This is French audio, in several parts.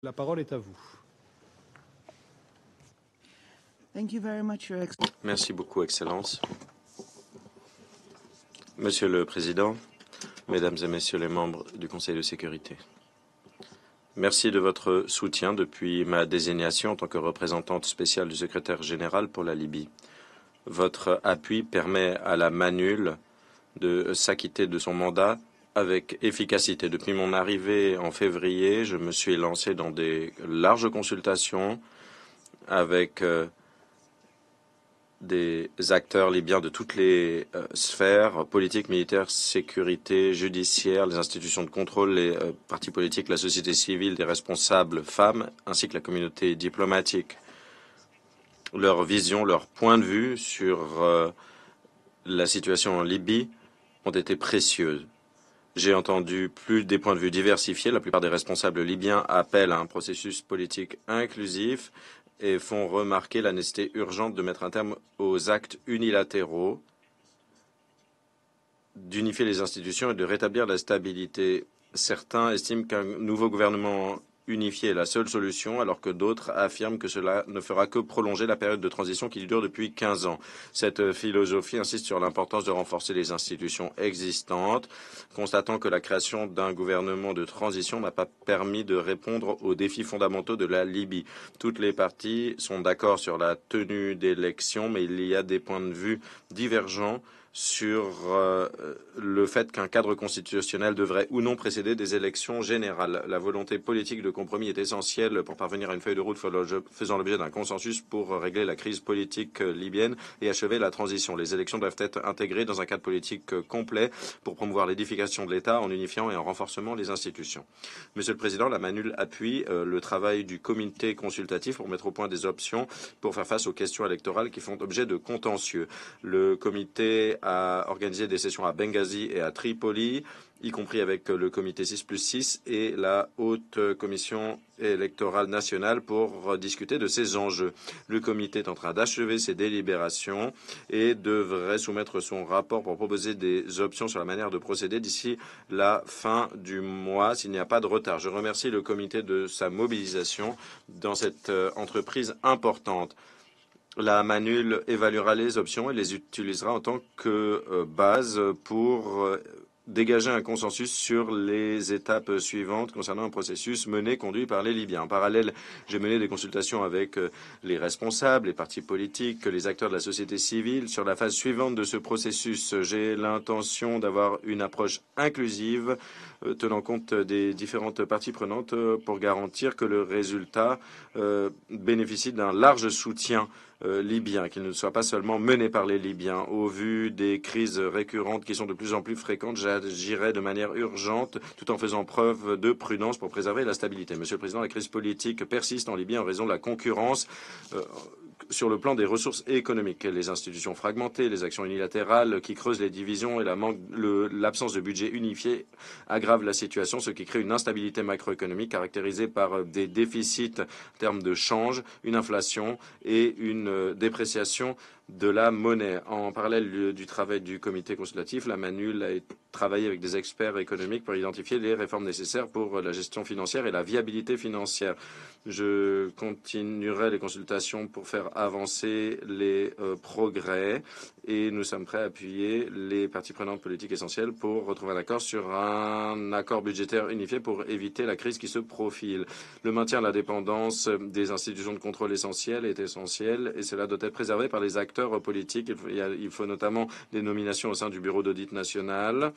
La parole est à vous. Merci beaucoup, Excellence. Monsieur le Président, Mesdames et Messieurs les membres du Conseil de sécurité, merci de votre soutien depuis ma désignation en tant que représentante spéciale du secrétaire général pour la Libye. Votre appui permet à la MANUL de s'acquitter de son mandat avec efficacité. Depuis mon arrivée en février, je me suis lancé dans des larges consultations avec des acteurs libyens de toutes les sphères, politiques, militaires, sécurité, judiciaire, les institutions de contrôle, les partis politiques, la société civile, des responsables femmes, ainsi que la communauté diplomatique. Leur vision, leur point de vue sur la situation en Libye ont été précieuses. J'ai entendu plus des points de vue diversifiés. La plupart des responsables libyens appellent à un processus politique inclusif et font remarquer la nécessité urgente de mettre un terme aux actes unilatéraux, d'unifier les institutions et de rétablir la stabilité. Certains estiment qu'un nouveau gouvernement unifié est la seule solution, alors que d'autres affirment que cela ne fera que prolonger la période de transition qui dure depuis 15 ans. Cette philosophie insiste sur l'importance de renforcer les institutions existantes, constatant que la création d'un gouvernement de transition n'a pas permis de répondre aux défis fondamentaux de la Libye. Toutes les parties sont d'accord sur la tenue d'élections, mais il y a des points de vue divergents sur le fait qu'un cadre constitutionnel devrait ou non précéder des élections générales. La volonté politique de compromis est essentielle pour parvenir à une feuille de route faisant l'objet d'un consensus pour régler la crise politique libyenne et achever la transition. Les élections doivent être intégrées dans un cadre politique complet pour promouvoir l'édification de l'État en unifiant et en renforçant les institutions. Monsieur le Président, la MANUL appuie le travail du comité consultatif pour mettre au point des options pour faire face aux questions électorales qui font objet de contentieux. Le comité a organisé des sessions à Benghazi et à Tripoli, y compris avec le comité 6+6 et la haute commission électorale nationale pour discuter de ces enjeux. Le comité est en train d'achever ses délibérations et devrait soumettre son rapport pour proposer des options sur la manière de procéder d'ici la fin du mois s'il n'y a pas de retard. Je remercie le comité de sa mobilisation dans cette entreprise importante. La MANUL évaluera les options et les utilisera en tant que base pour dégager un consensus sur les étapes suivantes concernant un processus conduit par les Libyens. En parallèle, j'ai mené des consultations avec les responsables, les partis politiques, les acteurs de la société civile. Sur la phase suivante de ce processus, j'ai l'intention d'avoir une approche inclusive tenant compte des différentes parties prenantes pour garantir que le résultat bénéficie d'un large soutien libyen, qu'il ne soit pas seulement mené par les Libyens. Au vu des crises récurrentes qui sont de plus en plus fréquentes, j'agirai de manière urgente tout en faisant preuve de prudence pour préserver la stabilité. Monsieur le Président, la crise politique persiste en Libye en raison de la concurrence sur le plan des ressources économiques. Les institutions fragmentées, les actions unilatérales qui creusent les divisions et l'absence de budget unifié aggravent la situation, ce qui crée une instabilité macroéconomique caractérisée par des déficits en termes de change, une inflation et une dépréciation de la monnaie. En parallèle du travail du comité consultatif, la MANUL a travaillé avec des experts économiques pour identifier les réformes nécessaires pour la gestion financière et la viabilité financière. Je continuerai les consultations pour faire avancer les progrès et nous sommes prêts à appuyer les parties prenantes politiques essentielles pour retrouver un accord sur un accord budgétaire unifié pour éviter la crise qui se profile. Le maintien de la dépendance des institutions de contrôle essentielles est essentiel et cela doit être préservé par les acteurs politiques. Il faut notamment des nominations au sein du bureau d'audit national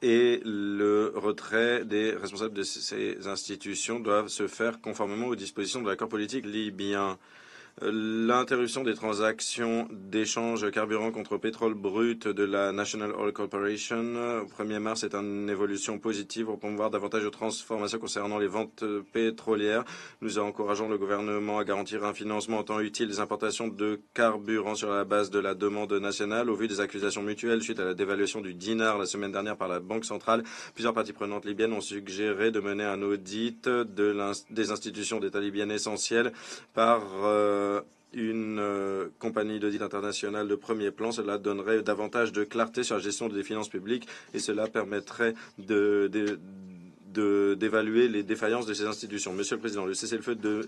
et le retrait des responsables de ces institutions doivent se faire conformément aux dispositions de l'accord politique libyen. L'interruption des transactions d'échange carburant contre pétrole brut de la National Oil Corporation au 1er mars est une évolution positive pour promouvoir davantage de transformations concernant les ventes pétrolières. Nous encourageons le gouvernement à garantir un financement en temps utile des importations de carburant sur la base de la demande nationale. Au vu des accusations mutuelles suite à la dévaluation du dinar la semaine dernière par la Banque centrale, plusieurs parties prenantes libyennes ont suggéré de mener un audit des institutions d'État libyennes essentielles par une compagnie d'audit internationale de premier plan. Cela donnerait davantage de clarté sur la gestion des finances publiques et cela permettrait de d'évaluer les défaillances de ces institutions. Monsieur le Président,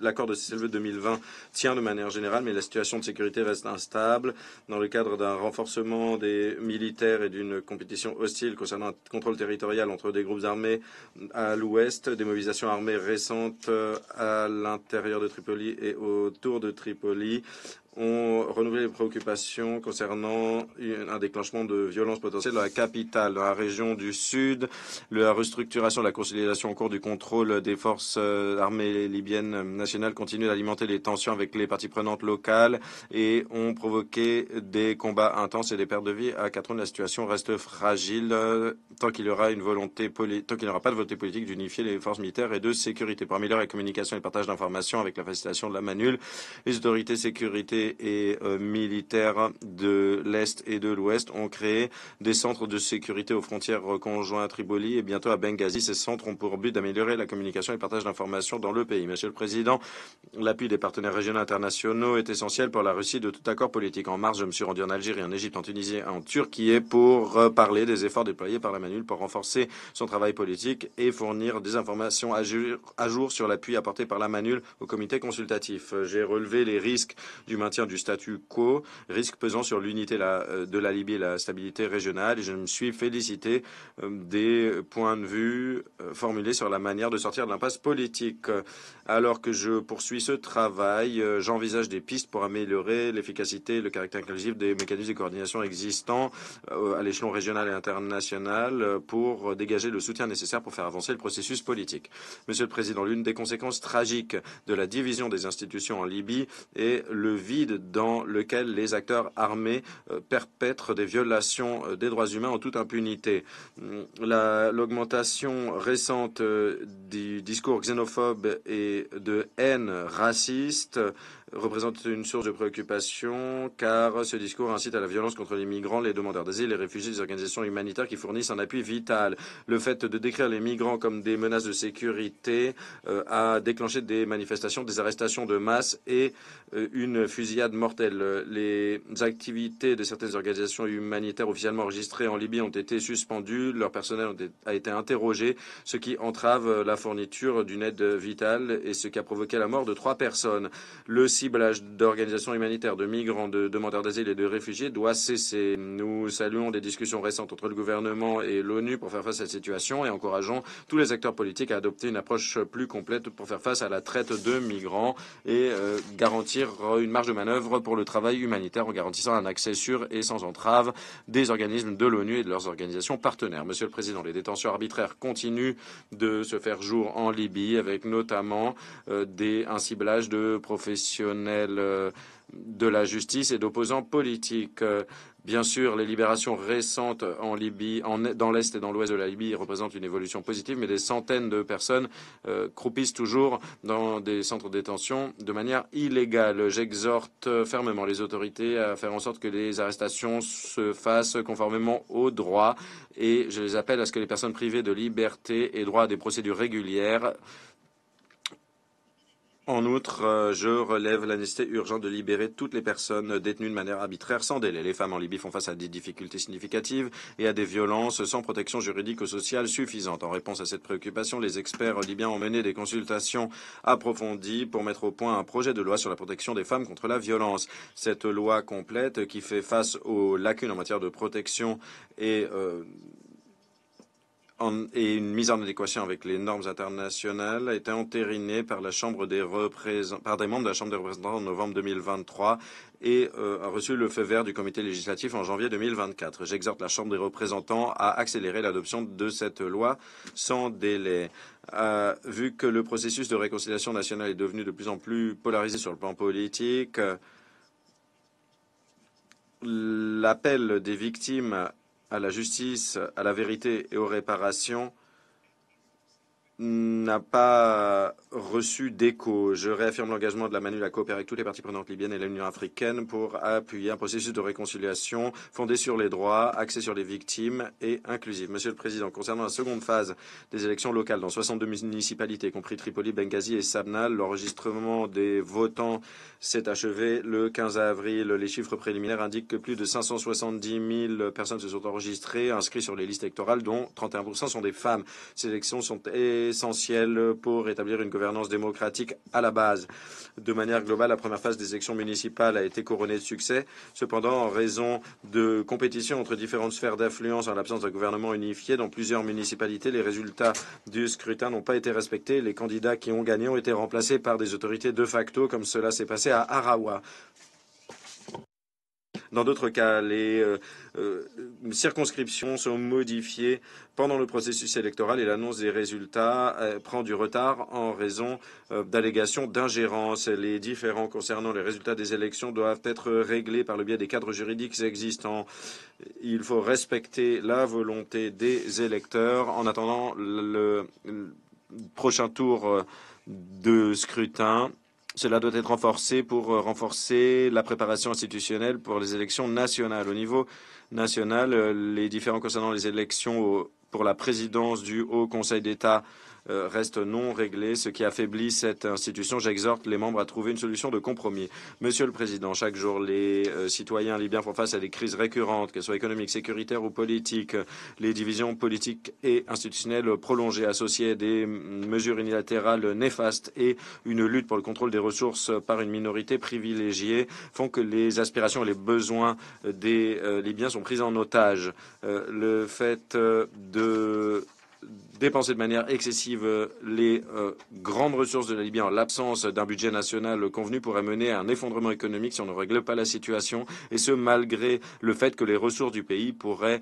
l'accord de cessez-le-feu de 2020 tient de manière générale, mais la situation de sécurité reste instable. Dans le cadre d'un renforcement des militaires et d'une compétition hostile concernant un contrôle territorial entre des groupes armés à l'ouest, des mobilisations armées récentes à l'intérieur de Tripoli et autour de Tripoli ont renouvelé les préoccupations concernant un déclenchement de violences potentielles dans la capitale, dans la région du Sud. La restructuration de la consolidation au cours du contrôle des forces armées libyennes nationales continue d'alimenter les tensions avec les parties prenantes locales et ont provoqué des combats intenses et des pertes de vie. À Khartoum, la situation reste fragile tant qu'il y aura pas de volonté politique d'unifier les forces militaires et de sécurité. Pour améliorer la communication et le partage d'informations avec la facilitation de la MANUL, les autorités sécurité et militaires de l'Est et de l'Ouest ont créé des centres de sécurité aux frontières conjoints à Tripoli et bientôt à Benghazi. Ces centres ont pour but d'améliorer la communication et le partage d'informations dans le pays. Monsieur le Président, l'appui des partenaires régionaux et internationaux est essentiel pour la réussite de tout accord politique. En mars, je me suis rendu en Algérie, en Égypte, en Tunisie et en Turquie pour parler des efforts déployés par la MANUL pour renforcer son travail politique et fournir des informations à jour sur l'appui apporté par la MANUL au comité consultatif. J'ai relevé les risques du maintien du statu quo, risque pesant sur l'unité de la Libye et la stabilité régionale. Et je me suis félicité des points de vue formulés sur la manière de sortir de l'impasse politique. Alors que je poursuis ce travail, j'envisage des pistes pour améliorer l'efficacité et le caractère inclusif des mécanismes de coordination existants à l'échelon régional et international pour dégager le soutien nécessaire pour faire avancer le processus politique. Monsieur le Président, l'une des conséquences tragiques de la division des institutions en Libye est le vide dans lequel les acteurs armés perpètrent des violations des droits humains en toute impunité. L'augmentation récente du discours xénophobe et de haine raciste représente une source de préoccupation car ce discours incite à la violence contre les migrants, les demandeurs d'asile, les réfugiés, les organisations humanitaires qui fournissent un appui vital. Le fait de décrire les migrants comme des menaces de sécurité a déclenché des manifestations, des arrestations de masse et une fusillade mortelle. Les activités de certaines organisations humanitaires officiellement enregistrées en Libye ont été suspendues, leur personnel a été interrogé, ce qui entrave la fourniture d'une aide vitale et ce qui a provoqué la mort de 3 personnes. Le ciblage d'organisations humanitaires, de migrants, de demandeurs d'asile et de réfugiés doit cesser. Nous saluons des discussions récentes entre le gouvernement et l'ONU pour faire face à cette situation et encourageons tous les acteurs politiques à adopter une approche plus complète pour faire face à la traite de migrants et garantir une marge de manœuvre pour le travail humanitaire en garantissant un accès sûr et sans entrave des organismes de l'ONU et de leurs organisations partenaires. Monsieur le Président, les détentions arbitraires continuent de se faire jour en Libye avec notamment un ciblage de professionnels de la justice et d'opposants politiques. Bien sûr, les libérations récentes en Libye, dans l'Est et dans l'Ouest de la Libye, représentent une évolution positive, mais des centaines de personnes croupissent toujours dans des centres de détention de manière illégale. J'exhorte fermement les autorités à faire en sorte que les arrestations se fassent conformément au droit et je les appelle à ce que les personnes privées de liberté aient droit à des procédures régulières. En outre, je relève la nécessité urgente de libérer toutes les personnes détenues de manière arbitraire sans délai. Les femmes en Libye font face à des difficultés significatives et à des violences sans protection juridique ou sociale suffisante. En réponse à cette préoccupation, les experts libyens ont mené des consultations approfondies pour mettre au point un projet de loi sur la protection des femmes contre la violence. Cette loi complète, qui fait face aux lacunes en matière de protection et une mise en adéquation avec les normes internationales a été entérinée par la Chambre par des membres de la Chambre des représentants en novembre 2023 et a reçu le feu vert du comité législatif en janvier 2024. J'exhorte la Chambre des représentants à accélérer l'adoption de cette loi sans délai. Vu que le processus de réconciliation nationale est devenu de plus en plus polarisé sur le plan politique, l'appel des victimes à la justice, à la vérité et aux réparations n'a pas reçu d'écho. Je réaffirme l'engagement de la MANUL à coopérer avec toutes les parties prenantes libyennes et l'Union africaine pour appuyer un processus de réconciliation fondé sur les droits, axé sur les victimes et inclusif. Monsieur le Président, concernant la seconde phase des élections locales dans 62 municipalités, y compris Tripoli, Benghazi et Sabna, l'enregistrement des votants s'est achevé le 15 avril. Les chiffres préliminaires indiquent que plus de 570 000 personnes se sont enregistrées, inscrites sur les listes électorales, dont 31% sont des femmes. Ces élections sont essentielles pour établir une gouvernance démocratique à la base. De manière globale, la première phase des élections municipales a été couronnée de succès. Cependant, en raison de compétition entre différentes sphères d'influence en l'absence d'un gouvernement unifié dans plusieurs municipalités, les résultats du scrutin n'ont pas été respectés. Les candidats qui ont gagné ont été remplacés par des autorités de facto, comme cela s'est passé à Arawa. Dans d'autres cas, les circonscriptions sont modifiées pendant le processus électoral et l'annonce des résultats prend du retard en raison d'allégations d'ingérence. Les différends concernant les résultats des élections doivent être réglés par le biais des cadres juridiques existants. Il faut respecter la volonté des électeurs en attendant le prochain tour de scrutin. Cela doit être renforcé pour renforcer la préparation institutionnelle pour les élections nationales. Au niveau national, les différends concernant les élections pour la présidence du Haut Conseil d'État restent non réglés, ce qui affaiblit cette institution. J'exhorte les membres à trouver une solution de compromis. Monsieur le Président, chaque jour, les citoyens libyens font face à des crises récurrentes, qu'elles soient économiques, sécuritaires ou politiques. Les divisions politiques et institutionnelles prolongées, associées à des mesures unilatérales néfastes et une lutte pour le contrôle des ressources par une minorité privilégiée font que les aspirations et les besoins des Libyens sont pris en otage. Le fait de dépenser de manière excessive les grandes ressources de la Libye en l'absence d'un budget national convenu pourrait mener à un effondrement économique si on ne règle pas la situation, et ce malgré le fait que les ressources du pays pourraient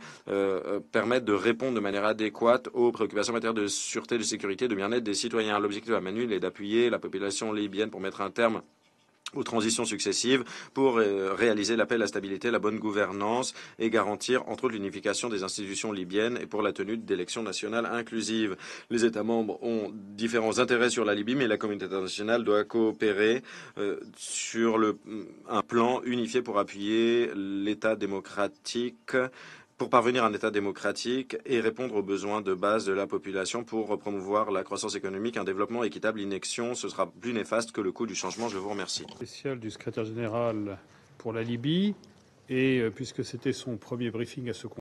permettre de répondre de manière adéquate aux préoccupations en matière de sûreté, de sécurité, de bien-être des citoyens. L'objectif de la MANUL est d'appuyer la population libyenne pour mettre un terme aux transitions successives pour réaliser l'appel à la stabilité, la bonne gouvernance et garantir, entre autres, l'unification des institutions libyennes et pour la tenue d'élections nationales inclusives. Les États membres ont différents intérêts sur la Libye, mais la communauté internationale doit coopérer sur un plan unifié pour appuyer l'État démocratique, pour parvenir à un État démocratique et répondre aux besoins de base de la population pour promouvoir la croissance économique, un développement équitable. L'inaction, ce sera plus néfaste que le coût du changement. Je vous remercie. Spécial du secrétaire général pour la Libye, et puisque c'était son premier briefing à ce